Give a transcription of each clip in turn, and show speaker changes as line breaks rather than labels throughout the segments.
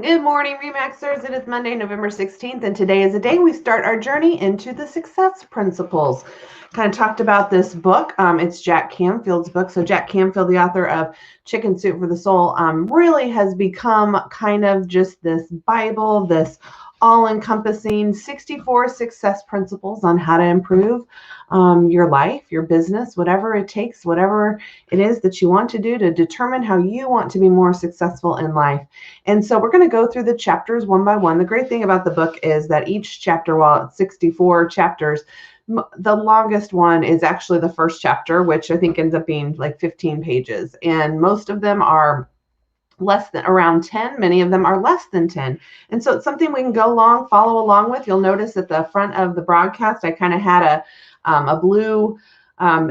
Good morning, Remaxers. It is Monday, November 16th, and today is the day we start our journey into the success principles. Kind of talked about this book. It's Jack Canfield's book. So Jack Canfield, the author of Chicken Soup for the Soul, really has become kind of just this Bible, this all-encompassing 64 success principles on how to improve your life, your business, whatever it takes, whatever it is that you want to do to determine how you want to be more successful in life. And so we're going to go through the chapters one by one. The great thing about the book is that each chapter, while it's 64 chapters, the longest one is actually the first chapter, which I think ends up being like 15 pages. And most of them are less than around 10. Many of them are less than 10. And so it's something we can follow along with. You'll notice at the front of the broadcast, I kind of had a blue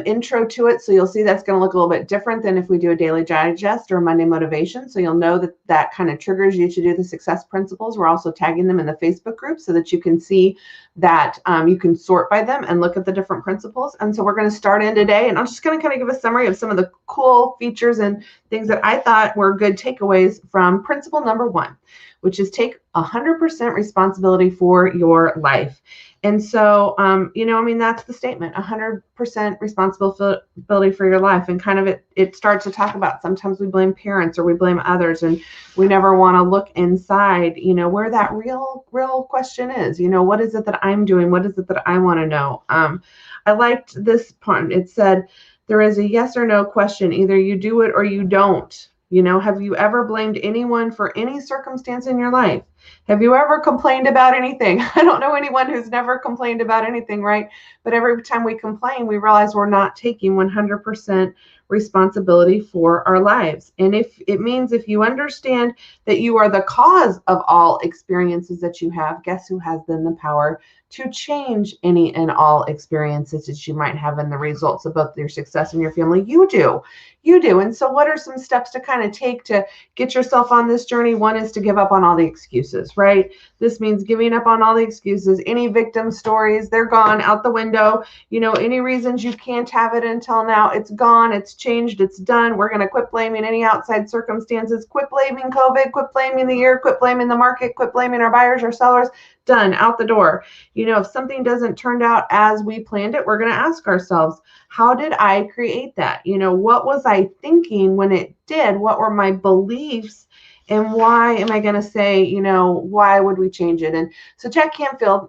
intro to it. So you'll see that's going to look a little bit different than if we do a daily digest or a Monday motivation. So you'll know that that kind of triggers you to do the success principles. We're also tagging them in the Facebook group so that you can see that you can sort by them and look at the different principles. And so we're going to start in today, and I'm just going to kind of give a summary of some of the cool features and things that I thought were good takeaways from principle number 1, which is take 100% responsibility for your life. And so, that's the statement, 100% responsibility for your life. And kind of it starts to talk about sometimes we blame parents or we blame others, and we never want to look inside, where that real question is, what is it that I'm doing? What is it that I want to know? I liked this part. It said, there is a yes or no question. Either you do it or you don't. Have you ever blamed anyone for any circumstance in your life? Have you ever complained about anything? I don't know anyone who's never complained about anything, right? But every time we complain, we realize we're not taking 100% responsibility for our lives. And if it means if you understand that you are the cause of all experiences that you have, guess who has then the power to change any and all experiences that you might have in the results of both your success and your family? You do. You do. And so what are some steps to kind of take to get yourself on this journey? One is to give up on all the excuses, right? This means giving up on all the excuses. Any victim stories, they're gone out the window. Any reasons you can't have it until now, it's gone, it's changed, it's done. We're going to quit blaming any outside circumstances, quit blaming COVID, quit blaming the year, quit blaming the market, quit blaming our buyers or sellers. Done, out the door. If something doesn't turn out as we planned it, we're going to ask ourselves, how did I create that? What was I thinking when it did? What were my beliefs? And why am I going to say, why would we change it? And so Jack Canfield,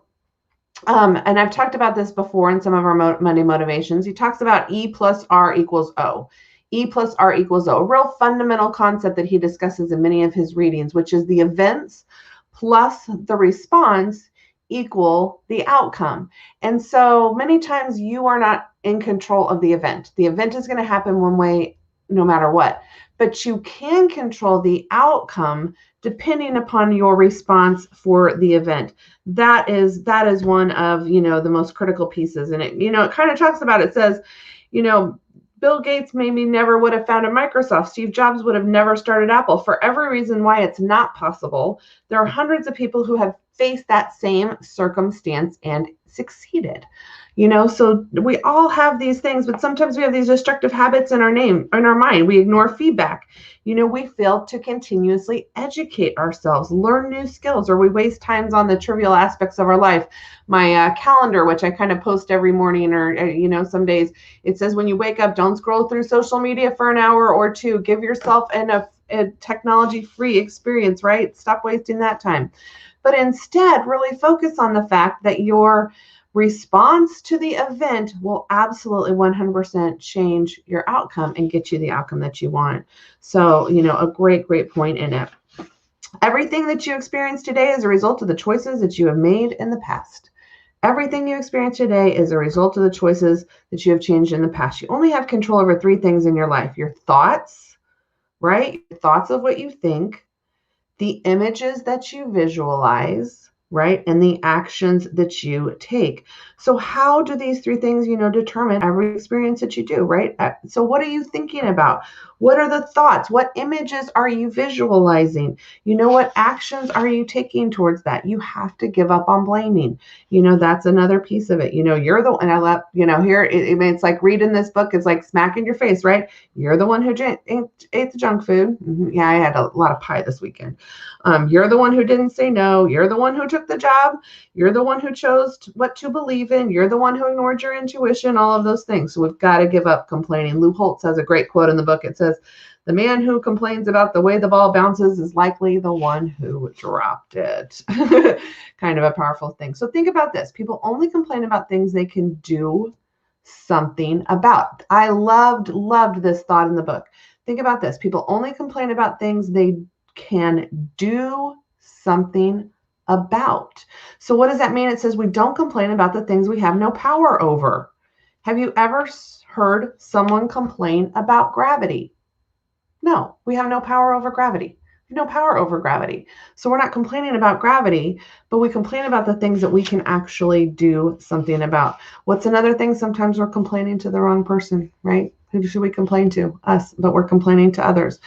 and I've talked about this before in some of our Monday motivations, he talks about E plus R equals O. E plus R equals O, a real fundamental concept that he discusses in many of his readings, which is the events plus the response equal the outcome. And so many times you are not in control of the event. The event is going to happen one way no matter what, but you can control the outcome depending upon your response for the event. That is one of, the most critical pieces. And it kind of talks about, it says, Bill Gates maybe never would have founded Microsoft. Steve Jobs would have never started Apple. For every reason why it's not possible, there are hundreds of people who have faced that same circumstance and succeeded. So we all have these things, but sometimes we have these destructive habits in our mind. We ignore feedback. We fail to continuously educate ourselves, learn new skills, or we waste times on the trivial aspects of our life. My calendar, which I kind of post every morning, or some days, it says when you wake up, don't scroll through social media for an hour or two. Give yourself a technology-free experience, right? Stop wasting that time. But instead, really focus on the fact that your response to the event will absolutely 100% change your outcome and get you the outcome that you want. So, a great point in it. Everything that you experience today is a result of the choices that you have made in the past. Everything you experience today is a result of the choices that you have changed in the past. You only have control over 3 things in your life: your thoughts, right? Your thoughts of what you think, the images that you visualize, right? And the actions that you take. So how do these 3 things, determine every experience that you do, right? So what are you thinking about? What are the thoughts? What images are you visualizing? What actions are you taking towards that? You have to give up on blaming. That's another piece of it. You're the one. I love, here, it's like reading this book is like smacking your face, right? You're the one who ate the junk food. Yeah, I had a lot of pie this weekend. You're the one who didn't say no. You're the one who took the job. You're the one who chose what to believe in. You're the one who ignored your intuition, all of those things. So we've got to give up complaining. Lou Holtz has a great quote in the book. It says, "The man who complains about the way the ball bounces is likely the one who dropped it." Kind of a powerful thing. So think about this. People only complain about things they can do something about. I loved this thought in the book. Think about this. People only complain about things they can do something about. So what does that mean? It says we don't complain about the things we have no power over. Have you ever heard someone complain about gravity? No, we have no power over gravity. We have no power over gravity. So we're not complaining about gravity, but we complain about the things that we can actually do something about. What's another thing? Sometimes we're complaining to the wrong person, right? Who should we complain to? Us, but we're complaining to others.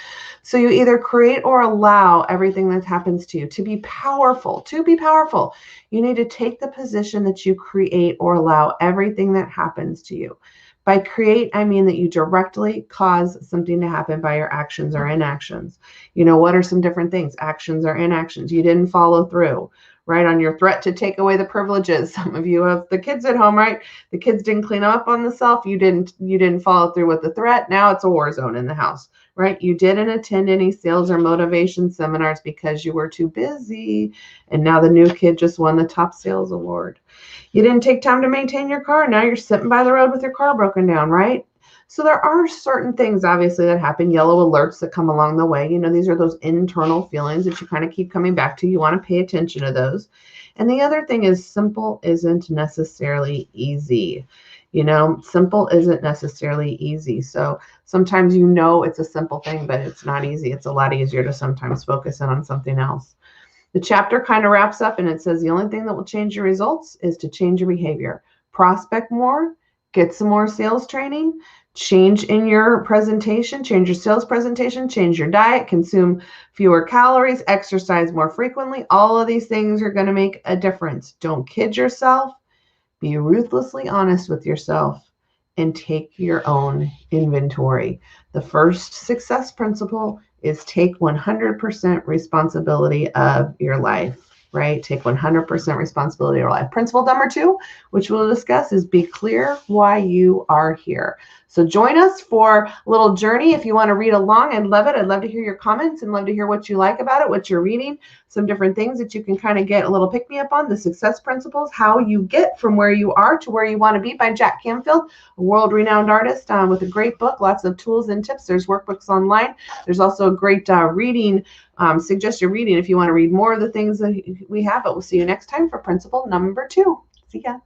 So you either create or allow everything that happens to you to be powerful. To be powerful, you need to take the position that you create or allow everything that happens to you. By create, I mean that you directly cause something to happen by your actions or inactions. What are some different things? Actions or inactions. You didn't follow through, right, on your threat to take away the privileges. Some of you have the kids at home, right? The kids didn't clean up on themselves. You didn't follow through with the threat. Now it's a war zone in the house, right? You didn't attend any sales or motivation seminars because you were too busy. And now the new kid just won the top sales award. You didn't take time to maintain your car. Now you're sitting by the road with your car broken down, right? So there are certain things, obviously, that happen, yellow alerts that come along the way. These are those internal feelings that you kind of keep coming back to. You want to pay attention to those. And the other thing is simple isn't necessarily easy. Simple isn't necessarily easy. So sometimes it's a simple thing, but it's not easy. It's a lot easier to sometimes focus in on something else. The chapter kind of wraps up and it says the only thing that will change your results is to change your behavior. Prospect more, get some more sales training, change in your presentation, change your sales presentation, change your diet, consume fewer calories, exercise more frequently. All of these things are going to make a difference. Don't kid yourself. Be ruthlessly honest with yourself and take your own inventory. The first success principle is take 100% responsibility of your life, right? Take 100% responsibility of your life. Principle number 2, which we'll discuss, is be clear why you are here. So join us for a little journey. If you want to read along, I'd love it. I'd love to hear your comments and love to hear what you like about it, what you're reading, some different things that you can kind of get a little pick me up on, the success principles, how you get from where you are to where you want to be, by Jack Canfield, a world-renowned artist with a great book, lots of tools and tips. There's workbooks online. There's also a great reading, suggested reading if you want to read more of the things that we have. But we'll see you next time for principle number 2. See ya.